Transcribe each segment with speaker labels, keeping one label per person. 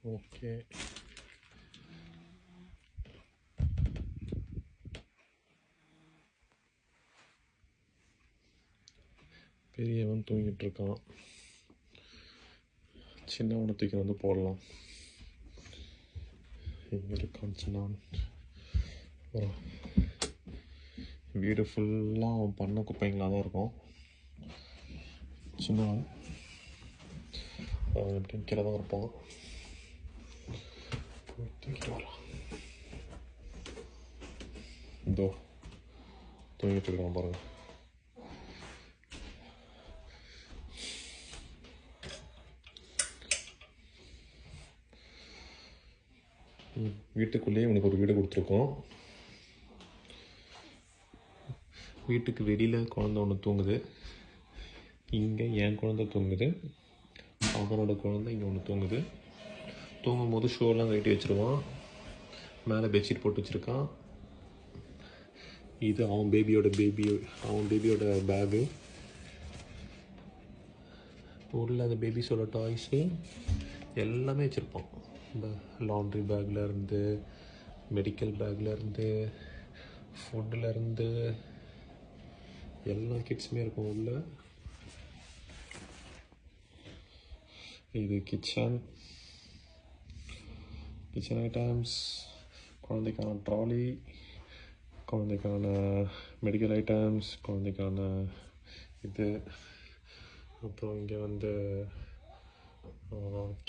Speaker 1: Okay. பெரியவன் தூங்கிட்டு இருக்கான். சின்னவனை தூக்கி வந்து போடலாம். எங்கே இருக்கான் சின்னவன்? வீடு ஃபுல்லாக அவன் பண்ண குப்பைங்களாக தான் இருக்கும். சின்னவன் அவன் எப்படியும் கீழே தான் இருப்பான். தூக்கிட்டு வரலாம். இதோ தூங்கிட்டு இருக்கான் பாருங்க. வீட்டுக்குள்ளேயே உனக்கு ஒரு வீடு கொடுத்துருக்கோம். வீட்டுக்கு வெளியில் குழந்தை ஒன்று தூங்குது. இங்கே என் குழந்தை தூங்குது. அவனோட குழந்தை இங்கே ஒன்று தூங்குது. தூங்கும் போது ஷோலாம் கட்டி வச்சுருவான். மேலே பெட்ஷீட் போட்டு வச்சுருக்கான். இது அவன் பேபியோட பேகு. உள்ள அந்த பேபிஸோட டாய்ஸு எல்லாமே வச்சுருப்பான். இந்த லாண்ட்ரி பேக்லேருந்து, மெடிக்கல் பேக்லேருந்து, ஃபுட்டுலேருந்து எல்லா கிட்ஸுமே இருக்கும் உள்ள. இது கிச்சன் ஐட்டம்ஸ், குழந்தைக்கான ட்ராலி, குழந்தைக்கான மெடிக்கல் ஐட்டம்ஸ், குழந்தைக்கான இது. அப்புறம் இங்கே வந்து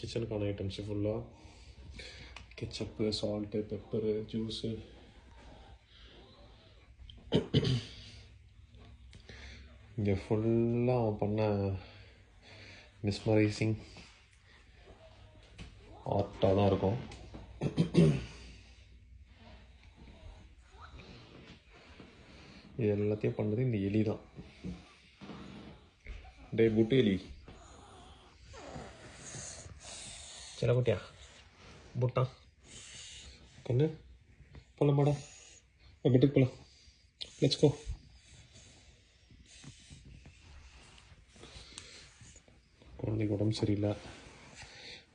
Speaker 1: கிச்சனுக்கான ஐட்டம்ஸு ஃபுல்லாக கெச்சப்பு, சால்ட்டு, பெப்பரு, ஜூஸு. இங்கே ஃபுல்லாக பண்ண மிஸ்மரைசிங் ஆர்ட்டாக தான் இருக்கும். இது எல்லாத்தையும் பண்ணுறது இந்த எலி தான். டே புட்டு எலி, சில குட்டியா புட்டா கண்ணு போகலாம் மாடா, பெட்டுக்கு போகலாம். Let's go. குழந்தைக்கு உடம்பு சரியில்லை,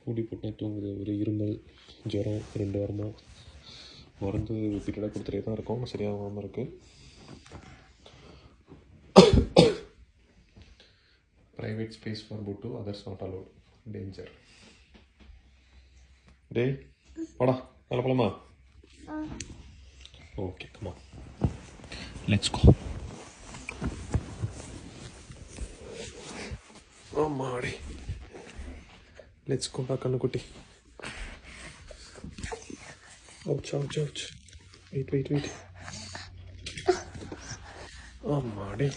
Speaker 1: கூடி போட்டு தூங்குது. ஒரு இருமல், ஜுரம் 2 வாரமாக. மருந்து பீரியடாக கொடுத்துட்டே தான் இருக்கும், சரியாகாமல் இருக்குது. Private space for Buttu, others not allowed. Danger. Day, Pada, Alapalama. Okay, come on. Let's go. Oh, Mari. Let's go back on the cutie. Ouch. Wait. Oh, Mari.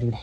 Speaker 1: Udah.